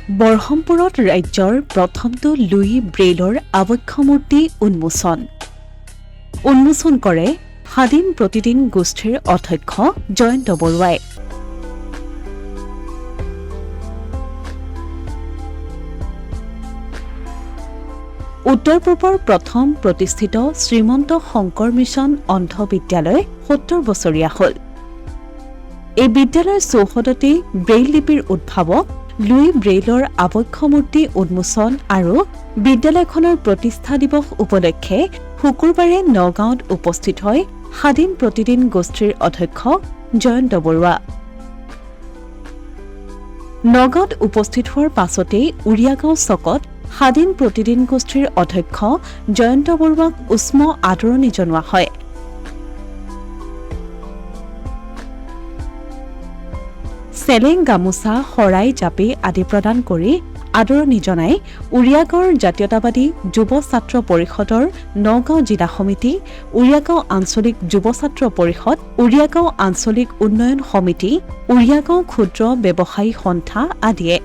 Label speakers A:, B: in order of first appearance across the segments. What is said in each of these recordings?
A: বৰহমপুৰত ৰাজ্যৰ প্ৰথমটো লুই ব্ৰেইলৰ আবক্ষ মূৰ্তি উন্মোচন কৰে স্বাধীন প্ৰতিদিন গোষ্ঠীৰ অধ্যক্ষ জয়ন্ত বৰুৱাই। উত্তৰ পূৰ্বৰ প্ৰথম প্ৰতিষ্ঠিত শ্ৰীমন্ত শংকৰ মিছন অন্ধ বিদ্যালয় ৭০ বছৰীয়া হ'ল। এই বিদ্যালয়ৰ চৌহদতে ব্ৰেইল লিপিৰ উদ্ভাৱক লুই ব্ৰেইলৰ আবক্ষ মূৰ্তি উন্মোচন আৰু বিদ্যালয়খনৰ প্ৰতিষ্ঠা দিৱস উপলক্ষে শুকুৰবাৰে নগাঁৱত উপস্থিত হয় স্বাধীন প্ৰতিদিন গোষ্ঠীৰ অধ্যক্ষ জয়ন্ত বৰুৱা। নগাঁৱত উপস্থিত হোৱাৰ পাছতেই উৰিয়াগাঁও চকত স্বাধীন প্ৰতিদিন গোষ্ঠীৰ অধ্যক্ষ জয়ন্ত বৰুৱাক উষ্ম আদৰণি জনোৱা হয়। চেলেং গামোচা শৰাই জাপি আদি প্ৰদান কৰি আদৰণি জনাই উৰিয়াগাঁৱৰ জাতীয়তাবাদী যুৱ ছাত্ৰ পৰিষদৰ নগাঁও জিলা সমিতি, উৰিয়াগাঁও আঞ্চলিক যুৱ ছাত্ৰ পৰিষদ, উৰিয়াগাঁও আঞ্চলিক উন্নয়ন সমিতি, উৰিয়াগাঁও ক্ষুদ্ৰ ব্যৱসায়ী সন্থা আদিয়ে।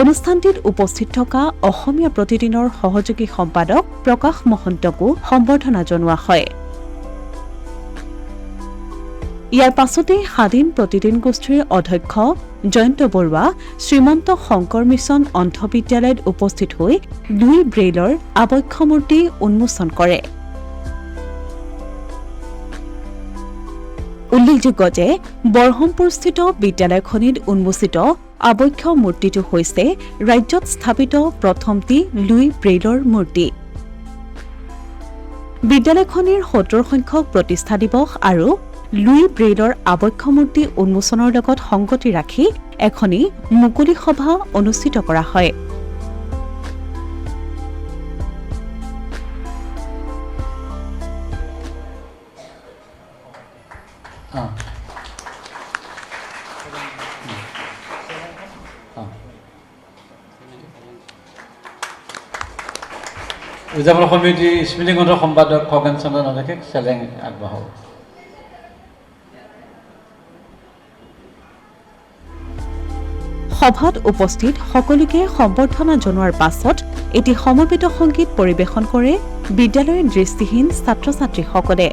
A: অনুষ্ঠানটিত উপস্থিত থকা অসমীয়া প্ৰতিদিনৰ সহযোগী সম্পাদক প্ৰকাশ মহন্তকো সম্বৰ্ধনা জনোৱা হয়। ইয়াৰ পাছতে স্বাধীন প্ৰতিদিন গোষ্ঠীৰ অধ্যক্ষ জয়ন্ত বৰুৱা শ্ৰীমন্ত শংকৰ মিছন অন্ধ বিদ্যালয়ত উপস্থিত হৈ লুই ব্ৰেইলৰ আবক্ষ মূৰ্তি উন্মোচন কৰে। উল্লেখযোগ্য যে বৰহমপুৰস্থিত বিদ্যালয়খনিত উন্মোচিত আবক্ষ মূৰ্তিটো হৈছে ৰাজ্যত স্থাপিত প্ৰথমটি লুই ব্ৰেইলৰ মূৰ্তি। বিদ্যালয়খনিৰ ৭০ সংখ্যক প্ৰতিষ্ঠা দিৱস আৰু লুই ব্ৰেইলৰ আবক্ষ মূৰ্তি উন্মোচনৰ লগত সংগতি ৰাখি এখনি মুকলি সভা অনুষ্ঠিত কৰা হয়।
B: উদযাপন সমিতি স্মৃতিগ্ৰন্থৰ সম্পাদক খগেন চন্দ্ৰ নাথকে চেলেং আগবঢ়াব।
A: সভাত উপস্থিত সকলোকে সম্বৰ্ধনা জনোৱাৰ পাছত এটি সমবেত সংগীত পৰিৱেশন কৰে বিদ্যালয়ৰ দৃষ্টিহীন ছাত্ৰ ছাত্ৰীসকলে।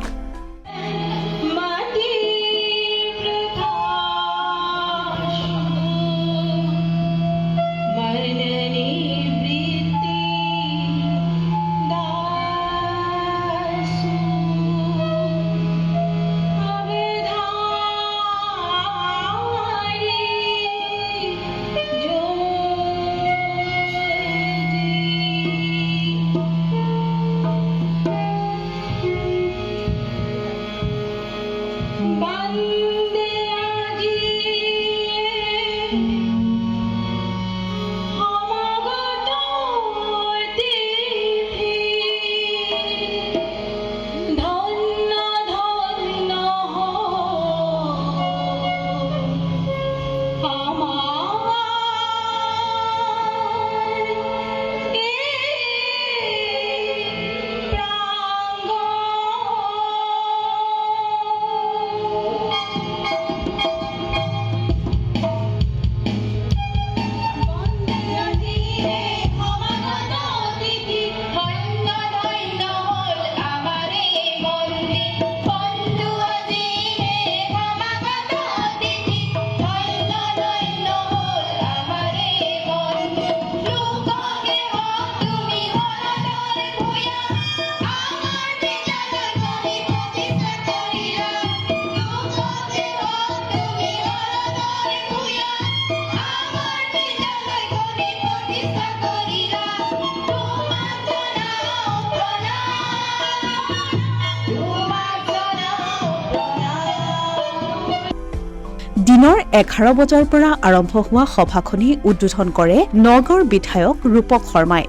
A: দিনৰ 11 বজাৰ পৰা আৰম্ভ হোৱা সভাখনি উদ্বোধন কৰে নগাঁৱৰ বিধায়ক ৰূপক শৰ্মাই।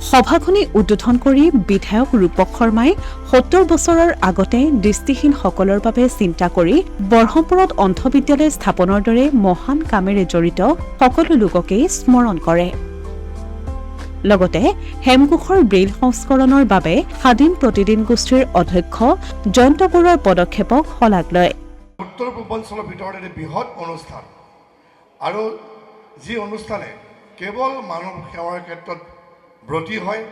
A: সভাখনি উদ্বোধন কৰি বিধায়ক ৰূপক শৰ্মাই ৭০ বছৰৰ আগতে দৃষ্টিহীনসকলৰ বাবে চিন্তা কৰি বৰহমপুৰত অন্ধ বিদ্যালয় স্থাপনৰ দৰে মহান কামেৰে জড়িত সকলো লোককেই স্মৰণ কৰে। লগতে হেমকোষৰ ব্ৰেইল সংস্কৰণৰ বাবে স্বাধীন প্ৰতিদিন গোষ্ঠীৰ অধ্যক্ষ জয়ন্ত বৰুৱাৰ পদক্ষেপক শলাগ লয়।
C: উত্তৰ পূৰ্বাঞ্চলৰ ভিতৰত এটি বৃহৎ অনুষ্ঠান আৰু যি অনুষ্ঠানে কেৱল মানৱ সেৱাৰ ক্ষেত্ৰত ব্ৰতী হয়,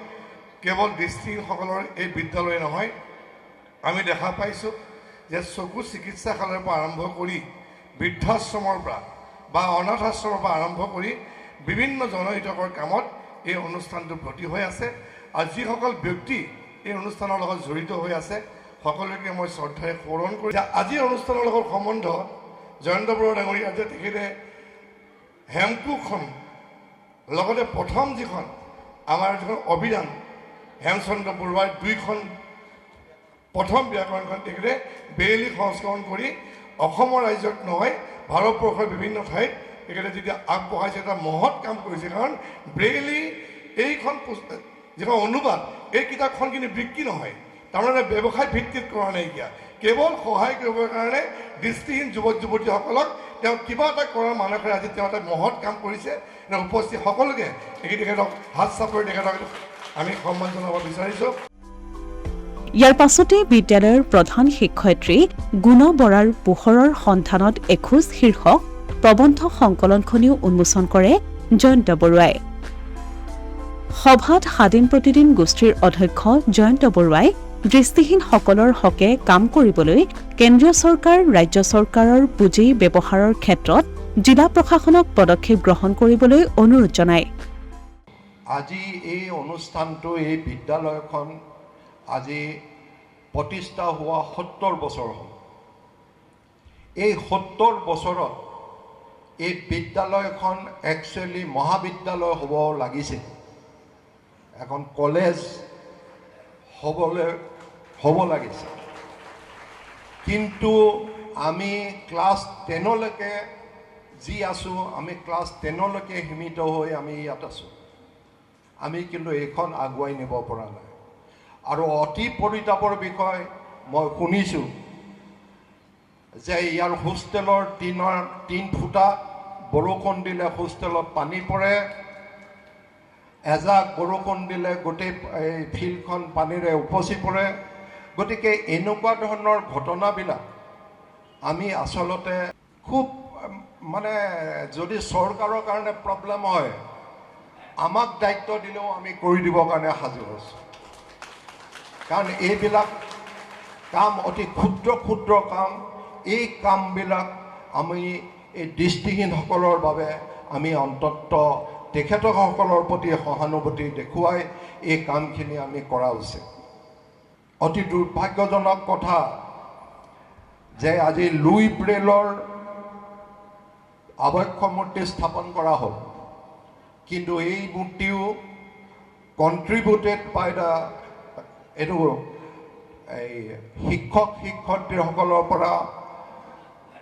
C: কেৱল দৃষ্টিহীনসকলৰ এই বিদ্যালয় নহয়, আমি দেখা পাইছোঁ যে চকু চিকিৎসালয়ৰ পৰা আৰম্ভ কৰি বৃদ্ধাশ্ৰমৰ পৰা বা অনাথ আশ্ৰমৰ পৰা আৰম্ভ কৰি বিভিন্ন জনহিতকৰ কামত এই অনুষ্ঠানটো ব্ৰতী হৈ আছে। আৰু যিসকল ব্যক্তি এই অনুষ্ঠানৰ লগত জড়িত হৈ আছে সকলোকে মই শ্ৰদ্ধাৰে সোঁৱৰণ কৰি আজিৰ অনুষ্ঠানৰ লগত সম্বন্ধ জয়ন্ত বৰুৱা ডাঙৰীয়া যে তেখেতে হেমকোষখন লগতে প্ৰথম যিখন আমাৰ যিখন অভিধান হেমচন্দ্ৰ বৰুৱাৰ 2খন প্ৰথম ব্যাকৰণখন তেখেতে বেইলি সংস্কৰণ কৰি অসমৰ ৰাজ্যত নহয় ভাৰতবৰ্ষৰ বিভিন্ন ঠাইত তেখেতে যেতিয়া আগবঢ়াইছে এটা মহৎ কাম কৰিছে। কাৰণ ব্ৰেইলি এইখন যিখন অনুবাদ এই কিতাপখন কিন্তু বিক্ৰী নহয়, তাৰমানে ব্যৱসায় ভিত্তিত কৰা নাইকিয়া, কেৱল সহায় কৰিবৰ কাৰণে দৃষ্টিহীন যুৱক যুৱতীসকলক তেওঁ কিবা এটা কৰাৰ মানসেৰে আজি তেওঁ এটা মহৎ কাম কৰিছে। উপস্থিত সকলোকে তেখেতক হাত চাপৰি তেখেতক আমি সন্মান জনাব বিচাৰিছোঁ।
A: ইয়াৰ পাছতে বিদ্যালয়ৰ প্ৰধান শিক্ষয়িত্ৰী গুণ বৰাৰ পোহৰৰ সন্ধানত এখোজ শীৰ্ষক প্ৰবন্ধ সংকলনখনিও উন্মোচন কৰে জয়ন্ত বৰুৱাই। সভাত স্বাধীন প্ৰতিদিন গোষ্ঠীৰ অধ্যক্ষ জয়ন্ত বৰুৱাই দৃষ্টিহীনসকলৰ হকে কাম কৰিবলৈ কেন্দ্ৰীয় চৰকাৰ ৰাজ্য চৰকাৰৰ পুঁজি ব্যৱহাৰৰ ক্ষেত্ৰত জিলা প্ৰশাসনক পদক্ষেপ গ্ৰহণ কৰিবলৈ অনুৰোধ জনায়।
D: আজি এই অনুষ্ঠানটো এই বিদ্যালয়খন আজি প্ৰতিষ্ঠা হোৱা 70 বছৰ হ'ল। এই 70 বছৰত এই বিদ্যালয়খন একচুৱেলি মহাবিদ্যালয় হ'ব লাগিছিল, এখন কলেজ হ'ব লাগিছিল, কিন্তু আমি ক্লাছ 10লৈকে যি আছোঁ, আমি ক্লাছ 10লৈকে সীমিত হৈ আমি ইয়াত আছোঁ। আমি কিন্তু এইখন আগুৱাই নিব পৰা নাই। আৰু অতি পৰিতাপৰ বিষয় মই শুনিছোঁ যে ইয়াৰ হোষ্টেলৰ টিন ফুটা, বৰষুণ দিলে হোষ্টেলত পানী পৰে, এজাক বৰষুণ দিলে গোটেই এই ফিল্ডখন পানীৰে উপচি পৰে। গতিকে এনেকুৱা ধৰণৰ ঘটনাবিলাক আমি আচলতে খুব মানে যদি চৰকাৰৰ কাৰণে প্ৰব্লেম হয় আমাক দায়িত্ব দিলেও আমি কৰি দিবৰ কাৰণে সাজু আছোঁ। কাৰণ এইবিলাক কাম অতি ক্ষুদ্ৰ ক্ষুদ্ৰ কাম, এই কামবিলাক আমি এই দৃষ্টিহীনসকলৰ বাবে আমি অন্তত তেখেতসকলৰ প্ৰতি সহানুভূতি দেখুৱাই এই কামখিনি আমি কৰা উচিত। অতি দুৰ্ভাগ্যজনক কথা যে আজি লুই ব্ৰেইলৰ আবক্ষ মূৰ্তি স্থাপন কৰা হ'ল, কিন্তু এই মূৰ্তিও কণ্ট্ৰিবিউটেড বাই এইটো এই শিক্ষক শিক্ষয়িত্ৰীসকলৰ পৰা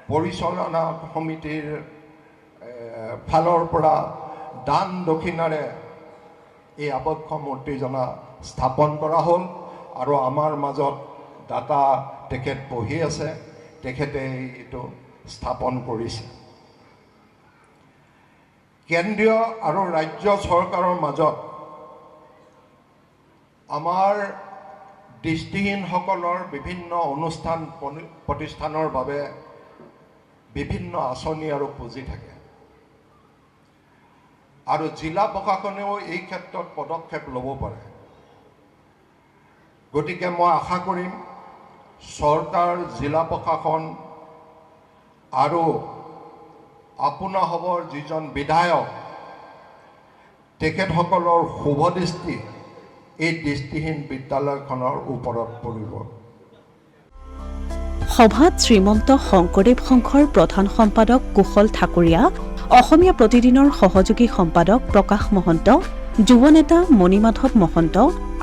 D: পৰিচালনা সমিতিৰ ফালৰ পৰা দান দক্ষিণাৰে এই আবক্ষ মূৰ্তিজনা স্থাপন কৰা হ'ল। আৰু আমাৰ মাজত দাতা তেখেত বহি আছে, তেখেতে এইটো স্থাপন কৰিছে। কেন্দ্ৰীয় আৰু ৰাজ্য চৰকাৰৰ মাজত আমাৰ দৃষ্টিহীনসকলৰ বিভিন্ন অনুষ্ঠান প্ৰতিষ্ঠানৰ বাবে বিভিন্ন আঁচনি আৰু পুঁজি থাকে, আৰু জিলা প্ৰশাসনেও এই ক্ষেত্ৰত পদক্ষেপ ল'ব পাৰে। গতিকে মই আশা কৰিম চৰকাৰ, জিলা প্ৰশাসন আৰু আপোনাসৱৰ যিজন বিধায়ক তেখেতসকলৰ শুভদৃষ্টি এই দৃষ্টিহীন বিদ্যালয়খনৰ ওপৰত পৰিব।
A: সভাত শ্ৰীমন্ত শংকৰদেৱ সংঘৰ প্ৰধান সম্পাদক কুশল ঠাকুৰীয়া, অসমীয়া প্ৰতিদিনৰ সহযোগী সম্পাদক প্ৰকাশ মহন্ত, যুৱ নেতা মণিমাধৱ মহন্ত,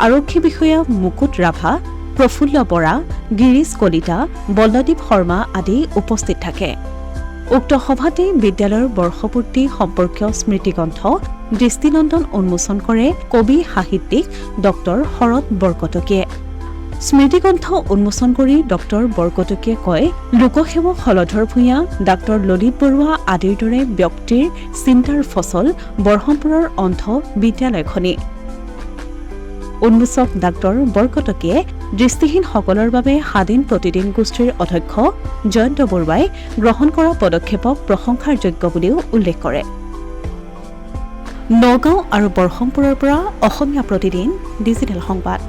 A: আৰক্ষী বিষয়া মুকুট ৰাভা, প্ৰফুল্ল বৰা, গিৰীশ কলিতা, বল্লদীপ শৰ্মা আদি উপস্থিত থাকে। উক্ত সভাতেই বিদ্যালয়ৰ বৰ্ষপূৰ্তি সম্পৰ্কীয় স্মৃতিগ্ৰন্থ দৃষ্টিনন্দন উন্মোচন কৰে কবি সাহিত্যিক ডক্টৰ শৰৎ বৰকটকীয়ে। স্মৃতিগ্ৰন্থ উন্মোচন কৰি ডক্টৰ বৰকটকীয়ে কয়, লোকসেৱক হলধৰ ভূঞা, ডাক্তৰ ললিত বৰুৱা আদিৰ দৰে ব্যক্তিৰ চিন্তাৰ ফচল বৰহমপুৰৰ অন্ধ বিদ্যালয়খনি। উন্মোচক ডাক্তৰ বৰকটকীয়ে দৃষ্টিহীনসকলৰ বাবে স্বাধীন প্ৰতিদিন গোষ্ঠীৰ অধ্যক্ষ জয়ন্ত বৰুৱাই গ্ৰহণ কৰা পদক্ষেপক প্ৰশংসাৰ যোগ্য বুলিও উল্লেখ কৰে। নগাঁও আৰু বৰহমপুৰৰ পৰা অসমীয়া প্ৰতিদিন ডিজিটেল সংবাদ।